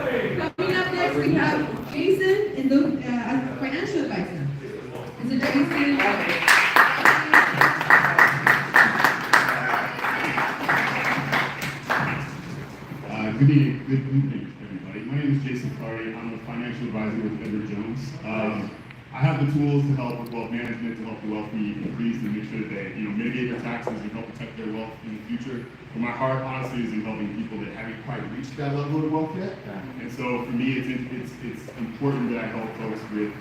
Coming up next, we have Jason and the financial advisor. Mr. Jason. Good evening, everybody. My name is Jason Curry. I'm a financial advisor with Edward Jones. I have the tools to help with wealth management, to help the wealthy increase and make sure that they, mitigate their taxes and help protect their wealth in the future. But my heart, honestly, is in helping people that haven't quite reached that level of wealth yet. And so for me, it's important that I help folks with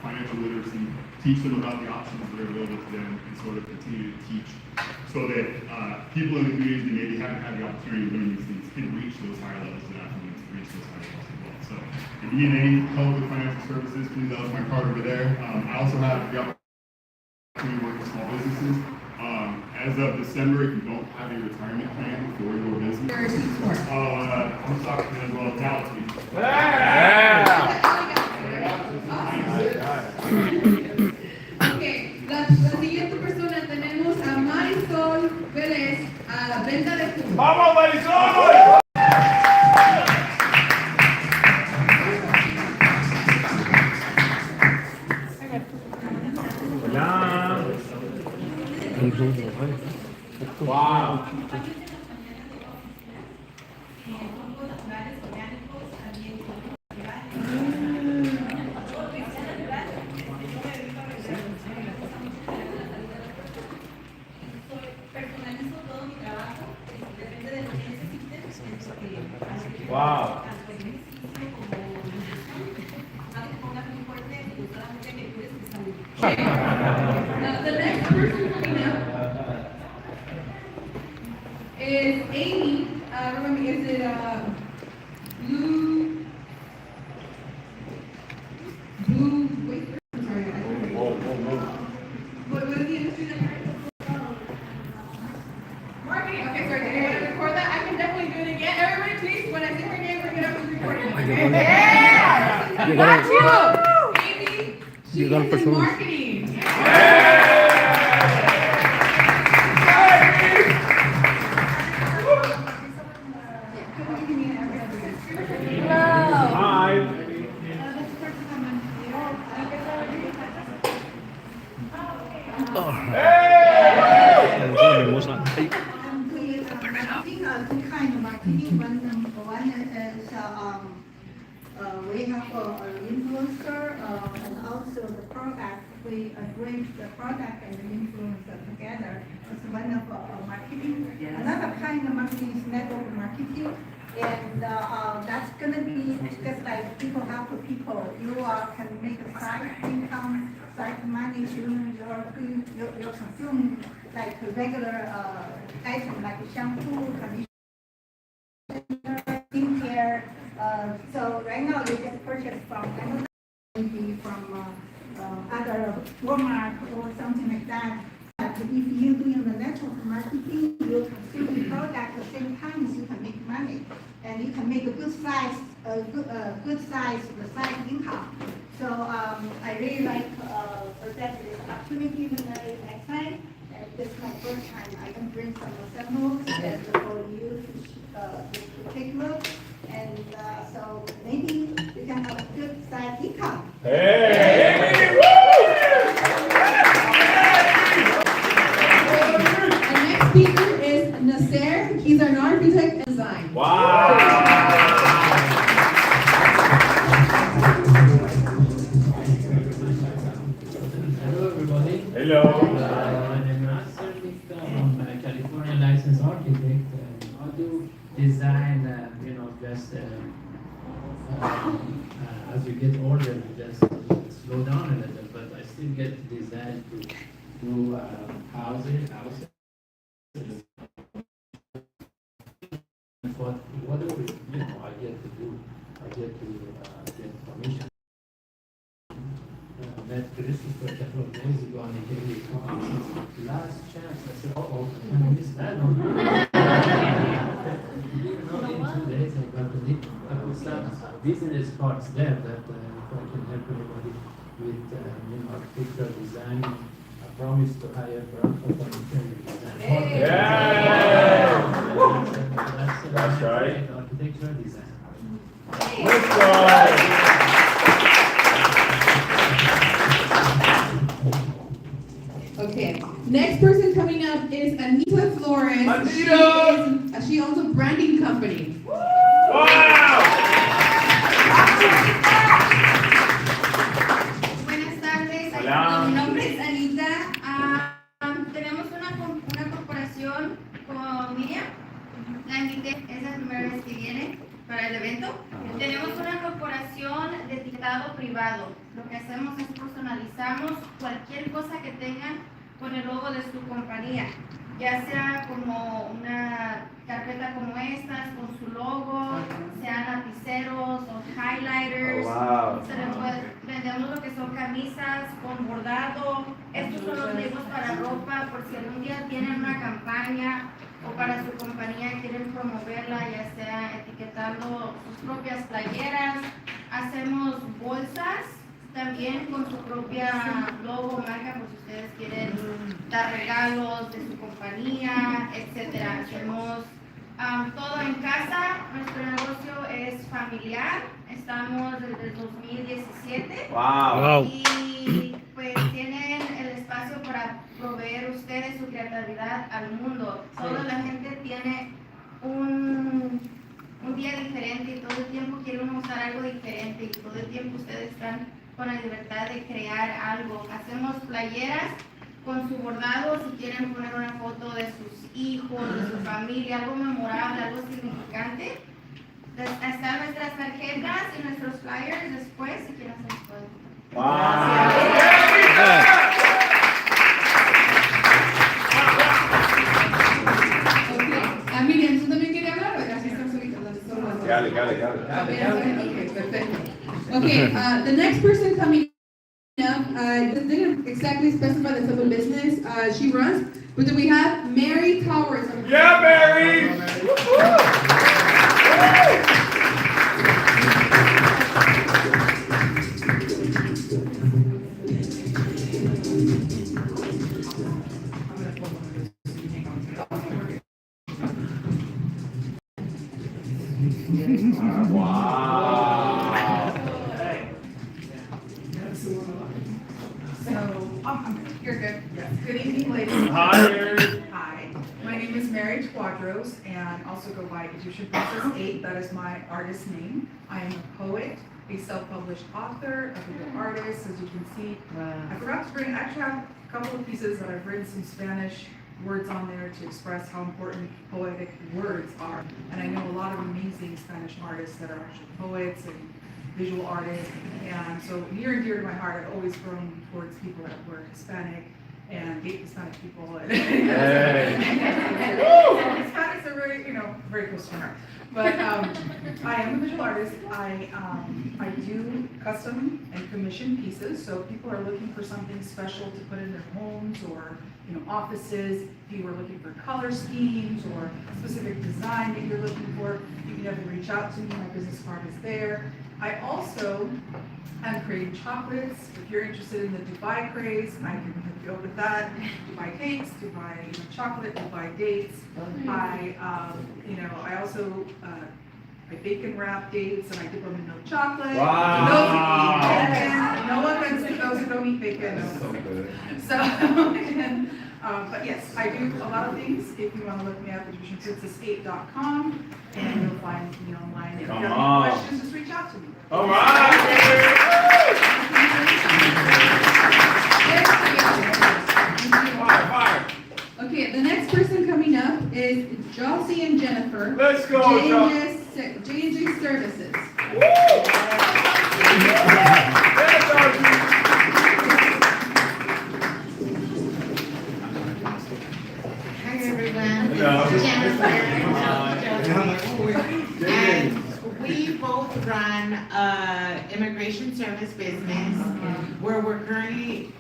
financial literacy, teach them about the options that are available to them, and sort of continue to teach so that people in the community that maybe haven't had the opportunity to learn these things can reach those higher levels of affluence, reach those higher levels of wealth. So if you need any help with financial services, please let my card over there. I also have the opportunity to work with small businesses. As of December, if you don't have a retirement plan for your business, I'm talking as well as Galaxy. Okay, la siguiente persona tenemos a Marisol Vélez a la venta de fútbol. ¡Vamos, Marisol! Wow. Wow. The next person coming up is Amy. Remember, is it wait, I'm sorry. What is the industry that you're in? Marketing. Okay, sorry. Did you want to record that? I can definitely do it again. Everybody, please, when I say her name, bring it up to the recording. Okay? Yeah! Got you! Amy, she is in marketing. Two kind of marketing. One is we have an influencer and also the product. We bring the product and the influencer together. It's one of marketing. Another kind of marketing is network marketing. And that's going to be just like people help people. You can make a side income, side money. You consume like a regular item like shampoo, conditioner, skincare. So right now you can purchase from Amazon, maybe from other Walmart or something like that. But if you're doing the network marketing, you consume the product at the same time, you can make money, and you can make a good size, the size income. So I really like that this opportunity next time. This is my first time. I can bring some samples and for you to take a look, and so maybe you can have a good side income. Hey! Our next speaker is Nasser. He's an architect and design. Wow! Hello, everybody. Hello. My name is Nasser. I'm a California licensed architect. I do design, just as you get older, you just slow down a little, but I still get design to do houses. But whatever I get to do, I get to get permission. Met Christopher a couple of days ago, and he gave me a call. He said, last chance. I said, oh, I missed that one. In 2 days, I got to meet some business cards there that if I can help everybody with architectural design. I promise to hire Bronco for interior design. Yeah! That's right. architectural design. Let's go. Okay, next person coming up is Anita Flores. Anita! She owns a branding company. Wow. Buenas tardes, Hola. mi nombre es Anita. Tenemos una corporación con Miriam. La invité, es la primera vez que viene para el evento. Tenemos una corporación de etiquetado privado. Lo que hacemos es personalizamos cualquier cosa que tengan con el logo de su compañía, ya sea como una carpeta como estas con su logo, sean lapiceros o highlighters. Wow. Vendemos lo que son camisas con bordado. Estos son los labels para ropa, por si algún día tienen una campaña o para su compañía quieren promoverla, ya sea etiquetando sus propias playeras. Hacemos bolsas también con su propia logo, marca, por si ustedes quieren dar regalos de su compañía, etcétera. Hacemos todo en casa. Nuestro negocio es familiar. Estamos desde el 2017. Wow. Y pues tienen el espacio para proveer ustedes su creatividad al mundo. Toda la gente tiene un día diferente y todo el tiempo quieren usar algo diferente y todo el tiempo ustedes están con la libertad de crear algo. Hacemos playeras con su bordado, si quieren poner una foto de sus hijos, de su familia, algo memorable, algo significante. Están nuestras tarjetas y nuestros flyers después, si quieren hacer después. Okay. Miriam, ¿tú también querías hablar? ¿O así estás solita? Dale. Okay, perfecto. Okay, the next person coming up, didn't exactly specify the type of business she runs, but then we have Mary Towers. Yeah, Mary. Wow. You're good. Good evening, ladies. Hi, Mary. Hi, my name is Mary Quadros, and also go by Egyptian Princess 8. That is my artist name. I am a poet, a self-published author, a visual artist, as you can see. I forgot to bring, I actually have a couple of pieces that I've written some Spanish words on there to express how important poetic words are. And I know a lot of amazing Spanish artists that are actually poets and visual artists, and so near and dear to my heart, I've always grown towards people that were Hispanic and date Hispanic people. And Hispanics are very, very close to my heart. But I am a visual artist. I do custom and commission pieces, so people are looking for something special to put in their homes or offices. If you are looking for color schemes or specific design that you're looking for, you can definitely reach out to me. My business card is there. I also am creating chocolates. If you're interested in the Dubai craze, I can hook you up with that. Dubai cakes, Dubai chocolate, Dubai dates. I also I bake and wrap dates, and I dip them in milk chocolate. Wow. No offense to those who don't eat bacon. So, but yes, I do a lot of things. If you want to look me up, EgyptianPrincess8.com, and you'll find me online. If you have any questions, just reach out to me. All right. Fire. Okay, the next person coming up is Josie and Jennifer. Let's go, J&J Services. Hi everyone, Hello. this is Jennifer. And we both run an immigration service business where we're currently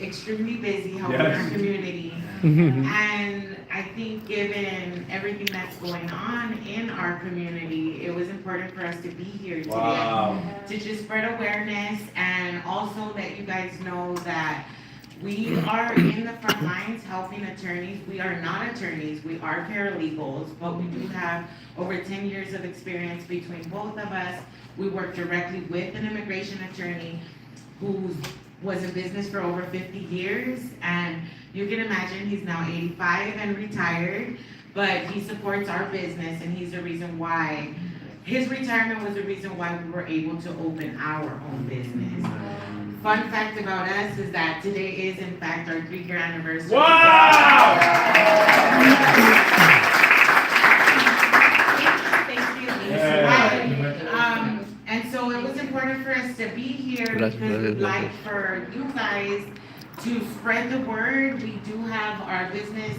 extremely busy helping our community. And I think given everything that's going on in our community, it was important for us to be here today. Wow. To just spread awareness and also let you guys know that We are in the front lines helping attorneys. We are not attorneys, we are paralegals, but we do have over 10 years of experience between both of us. We work directly with an immigration attorney who was in business for over 50 years, and you can imagine he's now 85 and retired, but he supports our business, and he's the reason why, his retirement was the reason why we were able to open our own business. Fun fact about us is that today is in fact our 3-year anniversary. Wow! Thank you. And so it was important for us to be here because we'd like for you guys to spread the word. We do have our business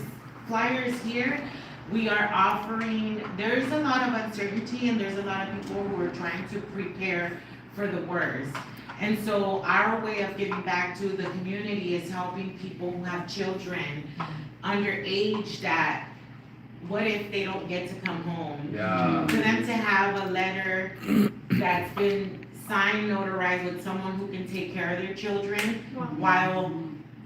flyers here. We are offering, there's a lot of uncertainty and there's a lot of people who are trying to prepare for the worst. And so our way of giving back to the community is helping people who have children underage that, what if they don't get to come home? Yeah. For them to have a letter that's been signed, notarized with someone who can take care of their children while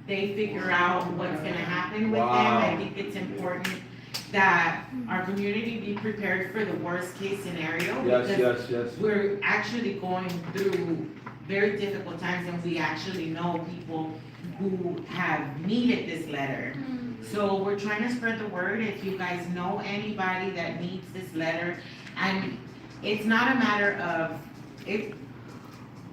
they figure out what's gonna happen with them. I think it's important that our community be prepared for the worst case scenario. Yes. We're actually going through very difficult times, and we actually know people who have needed this letter. So we're trying to spread the word. If you guys know anybody that needs this letter, and it's not a matter of if,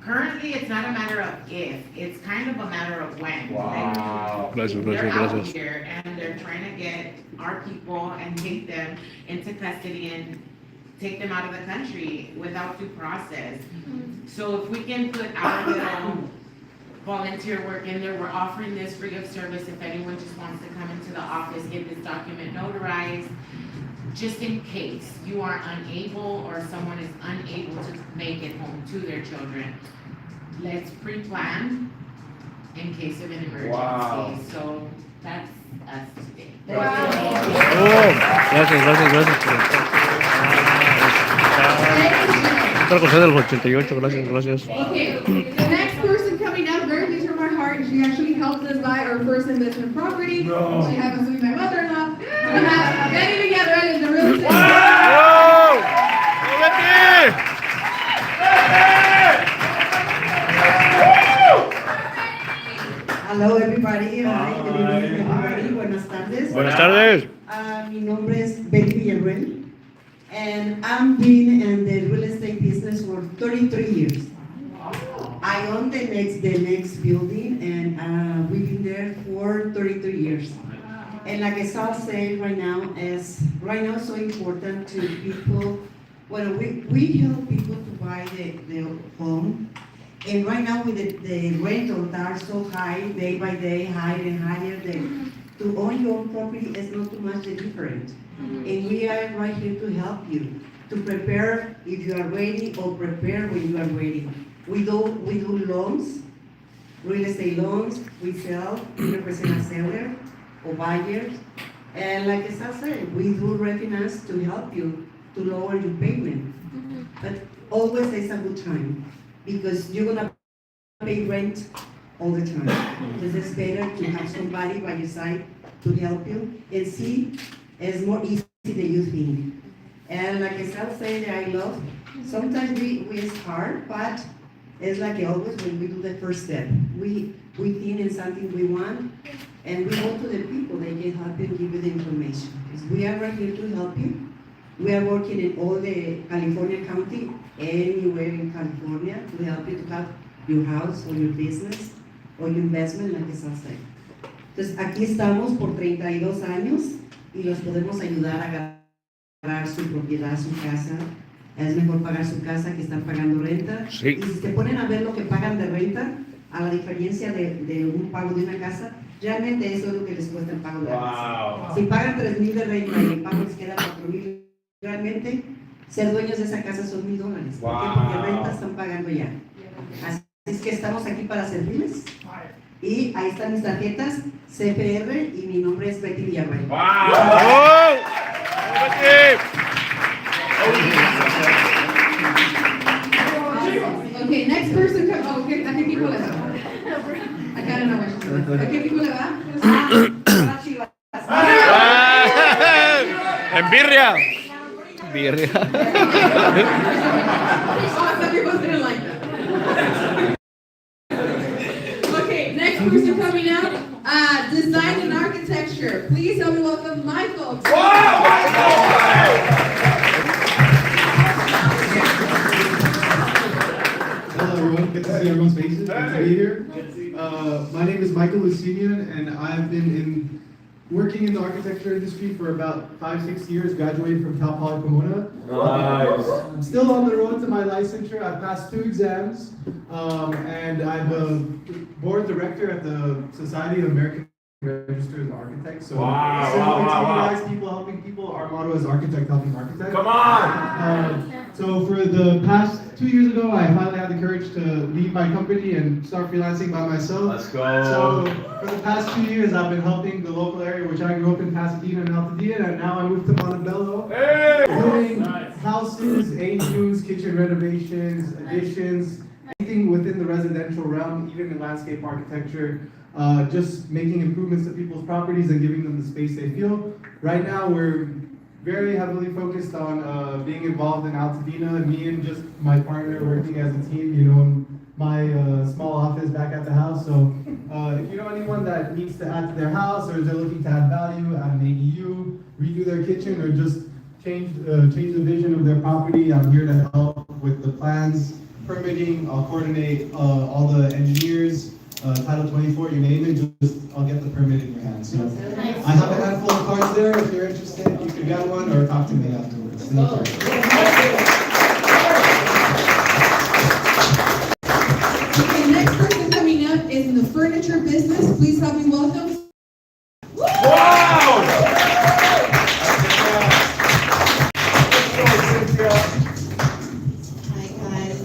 currently it's not a matter of if, it's kind of a matter of when. Wow. They're out here and they're trying to get our people and take them into custody and take them out of the country without due process. So if we can put our little volunteer work in there, we're offering this free of service if anyone just wants to come into the office, get this document notarized, just in case you are unable or someone is unable to make it home to their children. Let's pre-plan in case of an emergency. Wow. So that's us today. Otra cosa del 88, gracias. Okay, the next person coming up, very dear to my heart, she actually helped us buy our first investment property. No. She happens to be my mother-in-law. We have Betty together in the real estate. Hello everybody, hi, good evening everybody, buenas tardes. Buenas tardes. Mi nombre es Betty Villarruel, and I've been in the real estate business for 33 years. I own the next building, and we've been there for 33 years. And like I saw say right now so important to people. Well, we help people to buy the home. And right now with the rentals that are so high, day by day, higher and higher, to own your own property is not too much different. And we are right here to help you, to prepare if you are ready or prepare when you are ready. We do loans, real estate loans, we sell, we represent a seller or buyers. And like I said, we do refinance to help you to lower your payment. But always it's a good time, because you're gonna pay rent all the time. Because it's better to have somebody by your side to help you and see it's more easy than you think. And like I said, I love, sometimes it's hard, but it's like always when we do the first step. We think in something we want, and we go to the people, they can help you and give you the information. Because we are right here to help you. We are working in all the California county, anywhere in California, to help you to have your house or your business or your investment, like I said. Entonces, aquí estamos por 32 años y los podemos ayudar a agarrar su propiedad, su casa. Es mejor pagar su casa que estar pagando renta. Sí. Y si se ponen a ver lo que pagan de renta, a la diferencia de un pago de una casa, realmente eso es lo que les cuesta el pago de la casa. Si pagan 3,000 de renta y el pago les queda 4,000, realmente ser dueños de esa casa son $1,000. ¿Por qué? Porque renta están pagando ya. Así es que estamos aquí para servirles. Y ahí están mis tarjetas, CPR, y mi nombre es Betty Villarruel. Okay, next person come. Oh, okay, I think people left. I gotta know what she's doing. ¿A qué equipo le va? Para Chivas. En birria. Birria. Oh, some people didn't like that. Okay, next person coming up, design and architecture. Please help me welcome Michael. Hello everyone, good to see everyone's faces, good to be here. My name is Michael Lucinian and I've been working in the architecture industry for about 5-6 years, graduated from Cal Poly Pomona. Nice. I'm still on the road to my licensure. I've passed 2 exams and I'm a board director at the Society of American Registered Architects. So Wow, similar wow, wow, to wow. you guys, people helping people, our motto is architect helping architect. Come on! So for the past 2 years ago, I finally had the courage to leave my company and start freelancing by myself. Let's go. So for the past 2 years, I've been helping the local area, which I grew up in Pasadena and Altadena, and now I moved to Montebello. Hey! Doing houses, ADUs, kitchen renovations, additions, anything within the residential realm, even in landscape architecture, just making improvements to people's properties and giving them the space they feel. Right now, we're very heavily focused on being involved in Altadena, me and just my partner working as a team, you know, in my small office back at the house. So if you know anyone that needs to add to their house, or they're looking to add value, add an ADU, redo their kitchen, or just change the vision of their property, I'm here to help with the plans, permitting. I'll coordinate all the engineers, Title 24, you name it, just I'll get the permit in your hand. So I have a handful of cards there. If you're interested, you can get one or talk to me afterwards. Thank you. Okay, next person coming up is in the furniture business. Please help me welcome. Wow! Hi guys,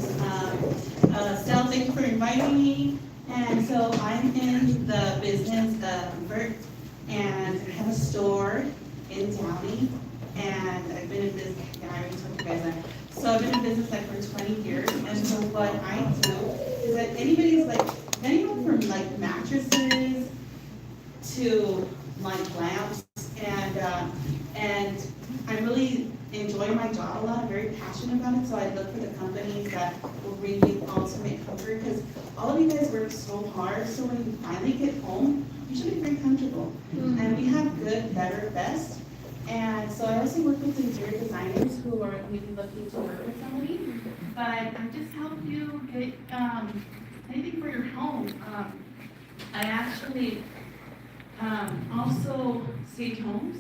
Sal, thank you for inviting me. And so I'm in the business of Vert, and I have a store in Downey, and I've been in business, yeah, I already told you guys that. So I've been in business like for 20 years, and so what I do is that anybody's like, anyone from like mattresses to like lamps, and I really enjoy my job a lot. I'm very passionate about it, so I look for the companies that will bring you ultimate comfort, because all of you guys work so hard, so when you finally get home, you should be very comfortable. And we have good, better, best. And so I also work with interior designers who are maybe looking to work with somebody, but I just help you get anything for your home. I actually also stage homes.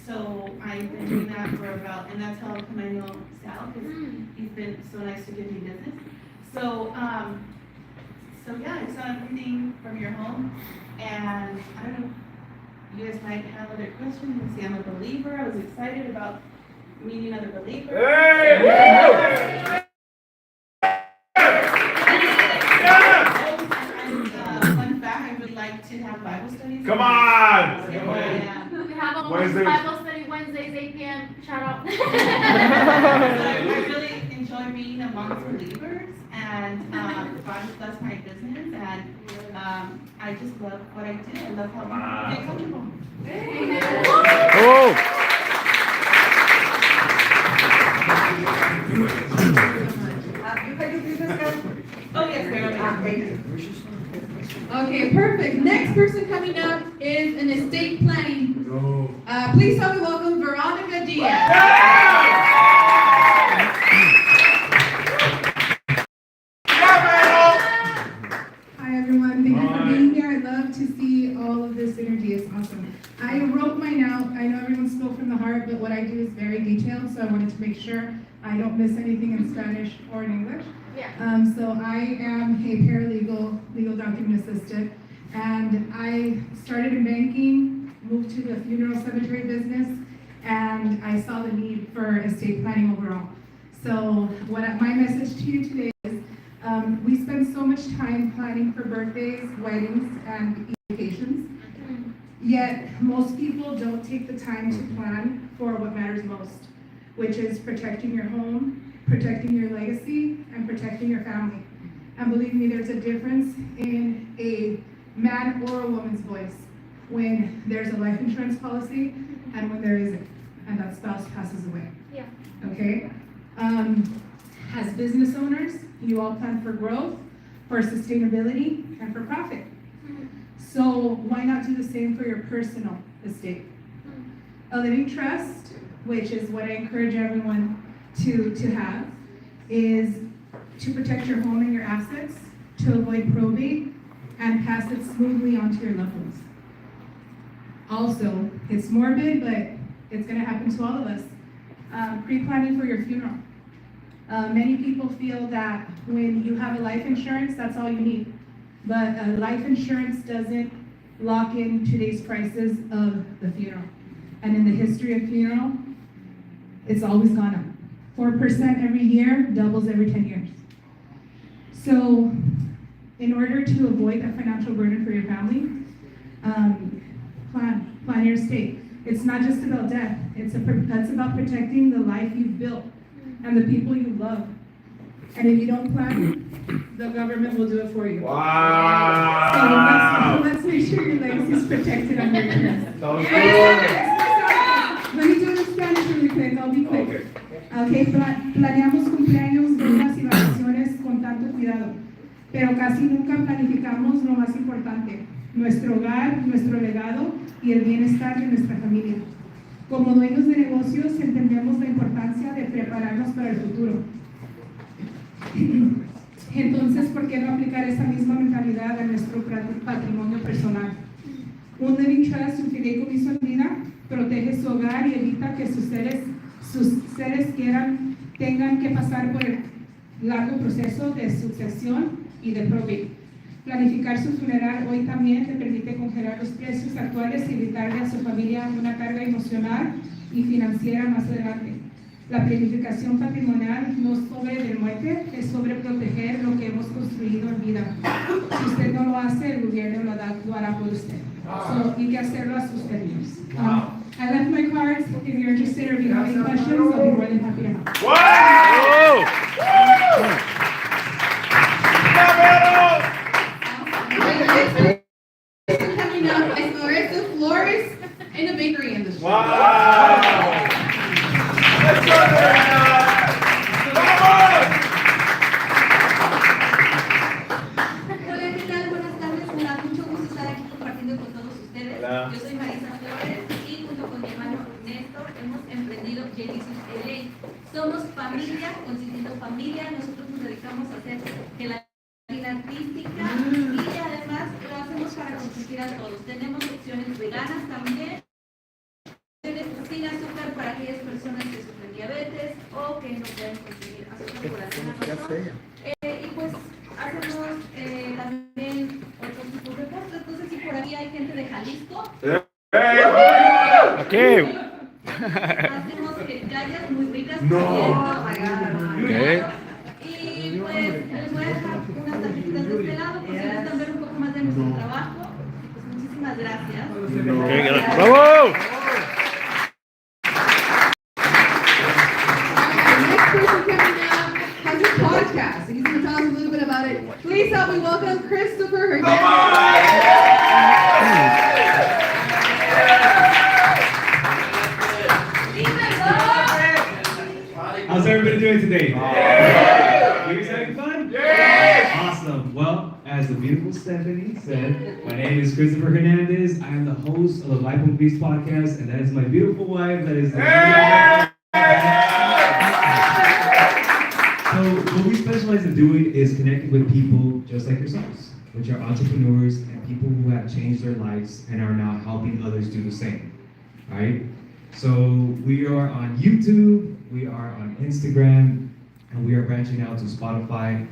So I've been doing that for about, and that's how come I know Sal, because he's been so nice to give me business. So, so yeah, it's on everything from your home, and I don't know, you guys might have other questions. You see, I'm a believer. I was excited about meeting other believers. Hey! Fun fact, I would like to have Bible studies. Come on! Yeah. We have a Wednesdays. Bible study Wednesdays, 8 p.m. Shout out. I really enjoy being amongst believers, and God has blessed my business, and I just love what I do. I love how people get comfortable. Oh. You can do business, guys? Oh, yes, barely. Okay, perfect. Next person coming up is an estate planning. Please help me welcome Veronica Diaz. Hi everyone, thank you for being here. I love to see all of this energy, it's awesome. I wrote mine out. I know everyone spoke from the heart, but what I do is very detailed, so I wanted to make sure I don't miss anything in Spanish or in English. Yeah. So I am a paralegal, legal document assistant, and I started in banking, moved to the funeral cemetery business, and I saw the need for estate planning overall. So my message to you today is, we spend so much time planning for birthdays, weddings, and vacations, yet most people don't take the time to plan for what matters most, which is protecting your home, protecting your legacy, and protecting your family. And believe me, there's a difference in a man or a woman's voice when there's a life insurance policy and when there isn't, and that spouse passes away. Yeah. Okay? As business owners, you all plan for growth, for sustainability, and for profit. So why not do the same for your personal estate? A living trust, which is what I encourage everyone to have, is to protect your home and your assets, to avoid probate, and pass it smoothly onto your loved ones. Also, it's morbid, but it's gonna happen to all of us. Pre-planning for your funeral. Many people feel that when you have a life insurance, that's all you need. But life insurance doesn't lock in today's prices of the funeral. And in the history of funeral, it's always gone up. 4% every year, doubles every 10 years. So in order to avoid a financial burden for your family, plan your estate. It's not just about death, it's about protecting the life you've built and the people you love. And if you don't plan, the government will do it for you. Wow. So let's make sure your legacy is protected under your trust. Sounds good. Let me do it in Spanish really quick, I'll be quick. Okay, planeamos cumpleaños, bodas y vacaciones con tanto cuidado, pero casi nunca planificamos lo más importante, nuestro hogar, nuestro legado y el bienestar de nuestra familia. Como dueños de negocios entendemos la importancia de prepararnos para el futuro. Entonces, ¿por qué no aplicar esa misma mentalidad a nuestro patrimonio personal? Un living trust, un fideicomiso en vida, protege su hogar y evita que sus seres tengan que pasar por el largo proceso de sucesión y de probate. Planificar su funeral hoy también te permite congelar los precios actuales y evitarle a su familia una carga emocional y financiera más adelante. La planificación patrimonial no es sobre el muerte, es sobre proteger lo que hemos construido en vida. Si usted no lo hace, el gobierno lo hará por usted. So, hay que hacerlo a sus términos. I left my cards. If you're interested or if you have any questions, I'll be more than happy to help. Wow! Coming up is Marissa Flores in the bakery industry. Wow! Let's go, Marissa! Hola, ¿qué tal? Buenas tardes. Me da mucho gusto estar aquí compartiendo con todos ustedes. Hola. Yo soy Marisa Flores y junto con mi hermano Néstor hemos emprendido JDC LA. Somos familia, consistiendo familia. Nosotros nos dedicamos a hacer gelatina artística y además lo hacemos para consentir a todos. Tenemos opciones veganas también, opciones sin azúcar para aquellas personas que sufren diabetes o que no pueden consumir azúcar por alguna razón. Y pues hacemos también otros tipos de postres. Entonces, si por aquí hay gente de Jalisco, Aquí. hacemos gallas muy ricas. No. Okay. Y pues les voy a dejar unas tarjetitas de este lado por si gustan ver un poco más de nuestro trabajo. Pues muchísimas gracias. Okay, ¡bravo! Next person coming up has a podcast. He's going to tell us a little bit about it. Please help me welcome Christopher Hernandez. How's everybody doing today? You guys having fun? Awesome. Well, as the beautiful Stephanie said, my name is Christopher Hernandez. I am the host of the Life on Peace podcast, and that is my beautiful wife. That is So what we specialize in doing is connecting with people just like yourselves, which are entrepreneurs and people who have changed their lives and are now helping others do the same. All right? So we are on YouTube, we are on Instagram, and we are branching out to Spotify.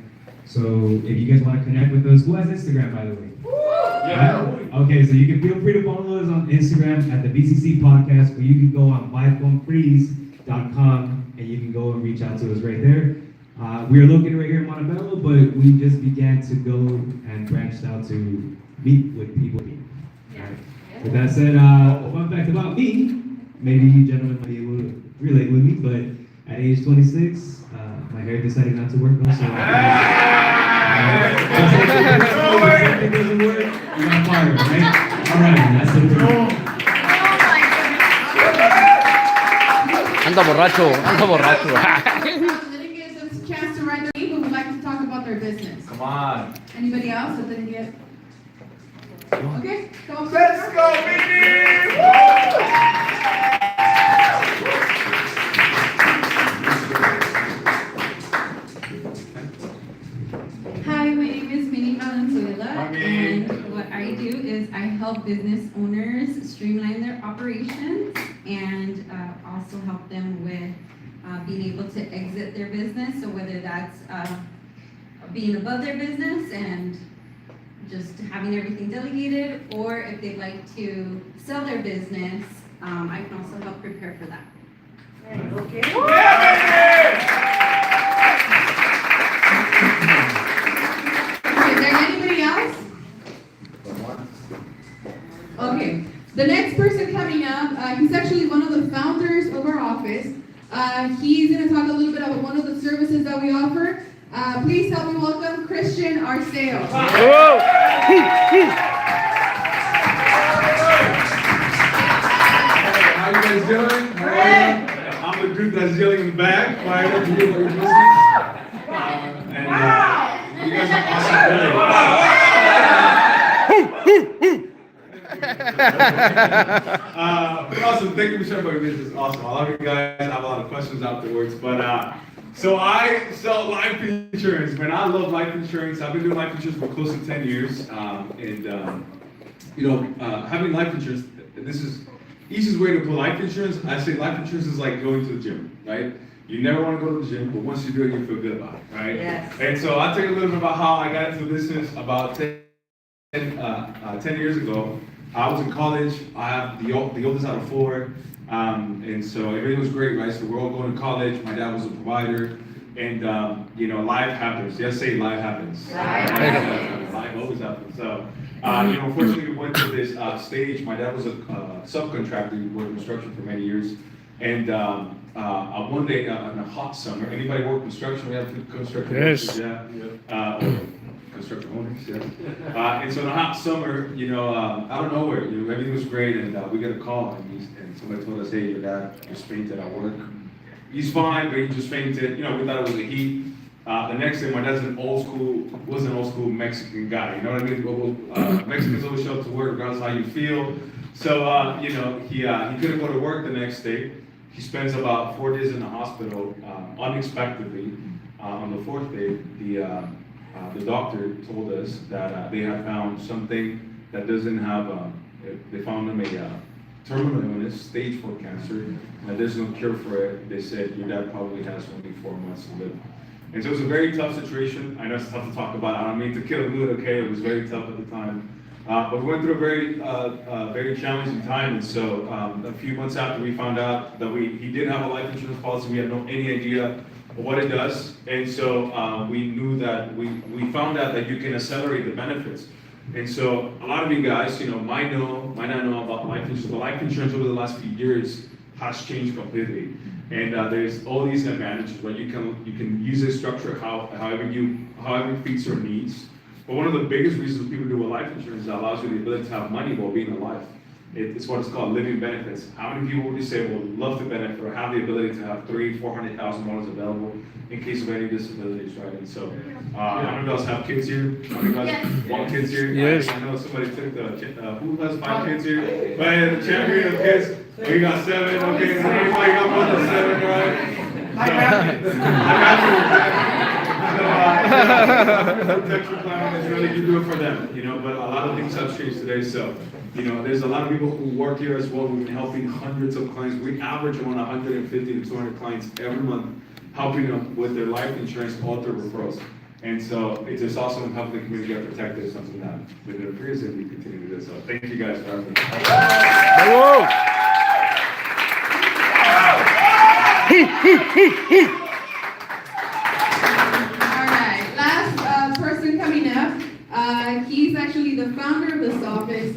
So if you guys want to connect with us, who has Instagram, by the way? Yeah. Okay, so you can feel free to follow us on Instagram at the BCC Podcast, or you can go on lifeonfreeze.com and you can go and reach out to us right there. We are located right here in Montebello, but we just began to go and branched out to meet with people. Alright. With that said, a fun fact about me, maybe you gentlemen might be able to relate with me, but at age 26, my hair decided not to work. So Something doesn't work, you got fired, right? All right, that's the truth. Anda borracho, anda borracho. So they didn't get a chance to write their name, but would like to talk about their business. Come on. Anybody else that didn't get? Okay, come on. Let's go, baby! Hi, my name is Minnie Valenzuela, Hi, Minnie. and what I do is I help business owners streamline their operations and also help them with being able to exit their business. So whether that's being above their business and just having everything delegated, or if they'd like to sell their business, I can also help prepare for that. Okay. Okay, is there anybody else? Okay, the next person coming up, he's actually one of the founders of our office. He's going to talk a little bit about one of the services that we offer. Please help me welcome Christian Arceo. Whoa. How you guys doing? How are you? I'm the group that's yelling in the back. Why are you doing what you're doing? And you guys are awesome. But awesome. Thank you for sharing about your business. Awesome. I love you guys. I have a lot of questions afterwards. But so I sell life insurance. Man, I love life insurance. I've been doing life insurance for close to 10 years. Having life insurance, this is easiest way to put life insurance. I say life insurance is like going to the gym, right? You never want to go to the gym, but once you do it, you feel good about it, right? Yes. And so I'll tell you a little bit about how I got into the business about 10 years ago. I was in college. I have the oldest out of four. And so everything was great, right? So we're all going to college. My dad was a provider. And, life happens. Just say life happens. Life always happens. So, unfortunately, we went to this stage. My dad was a subcontractor. He worked construction for many years. And one day in a hot summer, anybody work construction? We have construction Yes. workers, yeah. Construction owners, yeah. And so in a hot summer, out of nowhere, everything was great, and we get a call, and somebody told us, hey, your dad just fainted at work. He's fine, but he just fainted. We thought it was the heat. The next day, my dad's an old school Mexican guy. You know what I mean? Mexicans always show up to work regardless of how you feel. So, he couldn't go to work the next day. He spends about 4 days in the hospital, unexpectedly. On the 4th day, the doctor told us that they had found something that doesn't have, they found him a terminal illness, stage 4 cancer, and that there's no cure for it. They said your dad probably has only 4 months to live. And so it was a very tough situation. I know it's tough to talk about. I don't mean to kill the mood, okay? It was very tough at the time. But we went through a very challenging time. And so a few months after we found out that he did have a life insurance policy, we had any idea what it does. And so we knew that we found out that you can accelerate the benefits. And so a lot of you guys, might not know about life insurance, but life insurance over the last few years has changed completely. And there's all these advantages, right? You can use a structure however it fits your needs. But one of the biggest reasons people do a life insurance is it allows you the ability to have money while being alive. It's what it's called living benefits. How many people would you say would love to benefit or have the ability to have $300,000-$400,000 available in case of any disabilities, right? And so, how many of us have kids here? How many of us want kids here? Yes. I know somebody took who has 5 kids here? Right, the champion of kids. We got 7. Okay, so everybody got more than 7, right? I got you. Protection plan is really you do it for them, but a lot of things have changed today. So, there's a lot of people who work here as well. We've been helping hundreds of clients. We average around 150 to 200 clients every month, helping them with their life insurance or their referrals. And so it's just awesome helping the community get protected, something that with their peers and we continue to do. So thank you guys for having me. All right, last person coming up. He's actually the founder of this office.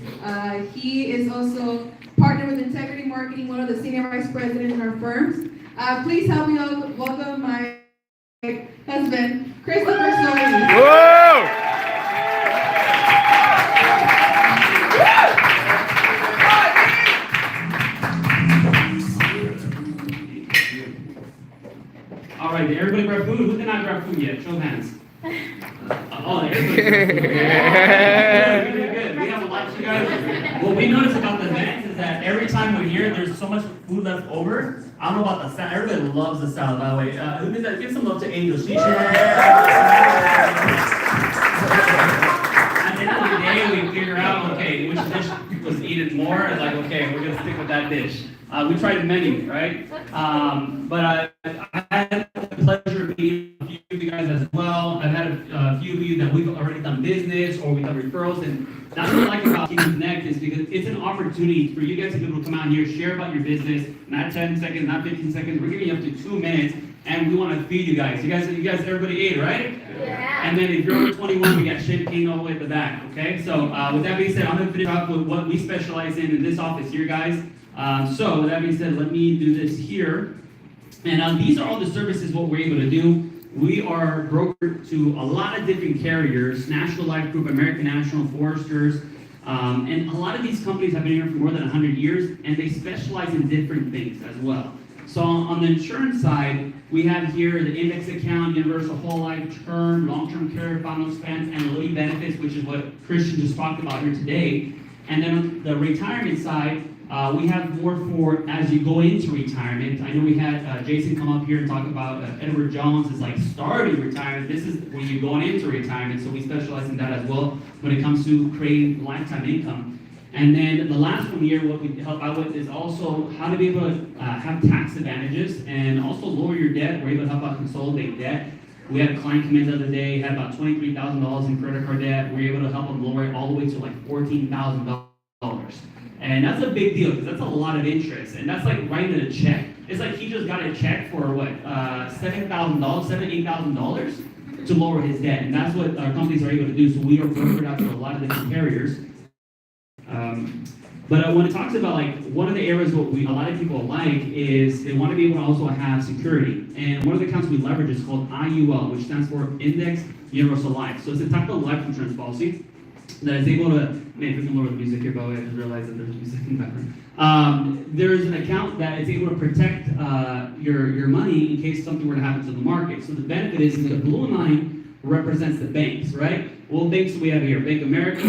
He is also partner with Integrity Marketing, one of the senior vice presidents in our firms. Please help me welcome my husband, Christopher Solis. Whoa! Show of hands. Oh, everybody. Yeah. Good. We have a lot of you guys. What we notice about the events is that every time we're here, there's so much food left over. I don't know about the salad. Everybody loves the salad, by the way. Who did that? Give some love to Angel. She should. At the end of the day, we figure out, okay, which dish was eaten more. It's like, okay, we're gonna stick with that dish. We tried many, right? But I had the pleasure of meeting a few of you guys as well. I've had a few of you that we've already done business or we've done referrals, and that's what I like about Team Connect is because it's an opportunity for you guys to be able to come out here, share about your business, not 10 seconds, not 15 seconds. We're giving you up to 2 minutes, and we want to feed you guys. You guys, everybody ate, right? Yeah. And then if you're over 21, we got champagne all the way at the back, okay? So with that being said, I'm gonna finish off with what we specialize in this office here, guys. So with that being said, let me do this here. And these are all the services what we're able to do. We are brokered to a lot of different carriers, National Life Group, American National, Foresters, and a lot of these companies have been here for more than 100 years, and they specialize in different things as well. So on the insurance side, we have here the index account, universal whole life, term, long-term care, final expense, and living benefits, which is what Christian just talked about here today. And then on the retirement side, we have more for as you go into retirement. I know we had Jason come up here and talk about Edward Jones is like starting retirement. This is when you're going into retirement, so we specialize in that as well when it comes to creating lifetime income. And then the last one here, what we help out with is also how to be able to have tax advantages and also lower your debt. We're able to help out consolidate debt. We had a client come in the other day, had about $23,000 in credit card debt. We're able to help them lower it all the way to like $14,000. And that's a big deal because that's a lot of interest. And that's like writing a check. It's like he just got a check for what, $7,000, $8,000 to lower his debt. And that's what our companies are able to do. So we are brokered out to a lot of different carriers. But when it talks about like one of the areas what a lot of people like is they want to be able to also have security. And one of the accounts we leverage is called IUL, which stands for Index Universal Life. So it's a type of life insurance policy that is able to, man, if we can lower the music here, by the way, I just realized that there's music in the background. There's an account that is able to protect your money in case something were to happen to the market. So the benefit is the blue line represents the banks, right? What banks do we have here? Bank of America,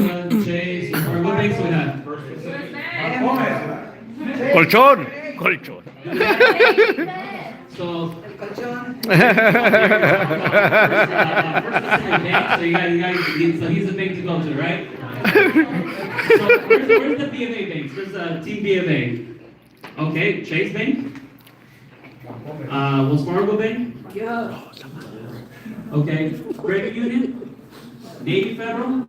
Chase, or what banks do we have? Colchón. Colchón. So, El colchón. so he's a bank to go to, right? So where's the B of A banks? There's Team B of A. Okay, Chase Bank. Wells Fargo Bank. Yeah. Okay, Credit Union. Navy Federal.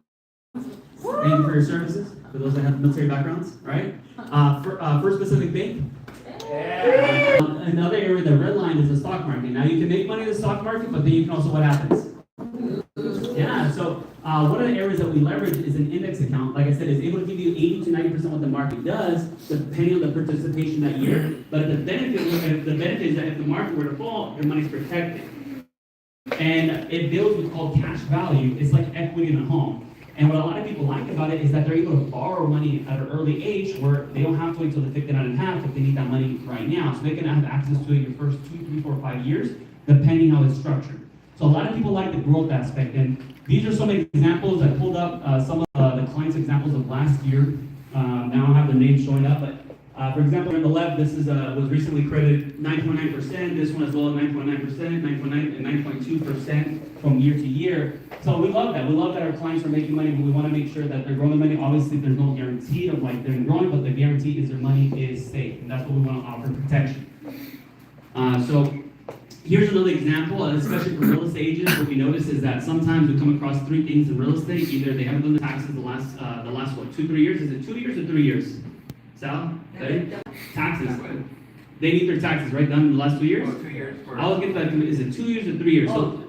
Thank you for your services. For those that have military backgrounds, right? First Pacific Bank. Another area, the red line is the stock market. Now you can make money in the stock market, but then you can also, what happens? Yeah, so one of the areas that we leverage is an index account. Like I said, it's able to give you 80 to 90% what the market does, depending on the participation that year. But the benefit is that if the market were to fall, your money's protected. And it builds what's called cash value. It's like equity in a home. And what a lot of people like about it is that they're able to borrow money at an early age where they don't have to wait until they 59.5 if they need that money right now. So they can have access to it your first 2, 3, 4, 5 years, depending how it's structured. So a lot of people like the growth aspect. And these are some examples. I pulled up some of the clients' examples of last year. Now I have their names showing up. But for example, on the left, this is was recently credited 9.9%. This one as well, 9.9%, 9.9, and 9.2% from year to year. So we love that. We love that our clients are making money, but we want to make sure that they're growing their money. Obviously, there's no guarantee of like they're growing, but the guarantee is their money is safe, and that's what we want to offer protection. So here's another example, especially for real estate agents. What we notice is that sometimes we come across 3 things in real estate. Either they haven't done the taxes the last what, 2, 3 years? Is it 2 years or 3 years? Sal? Okay. Taxes. They need their taxes, right, done in the last 2 years? 2 years. I was getting that. Is it 2 years or 3 years? So,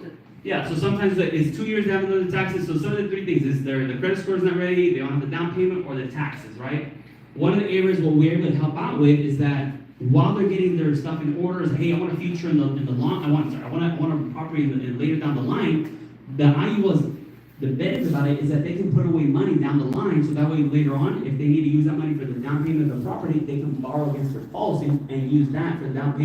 yeah, so sometimes it's 2 years they haven't done the taxes. So some of the 3 things is the credit score is not ready, they don't have the down payment, or the taxes, right? One of the areas what we're able to help out with is that while they're getting their stuff in order, is, hey, I want a future in the long. I want a property later down the line. The IULs, the benefit about it is that they can put away money down the line, so that way later on, if they need to use that money for the down payment of the property, they can borrow against their policy and use that for the down payment.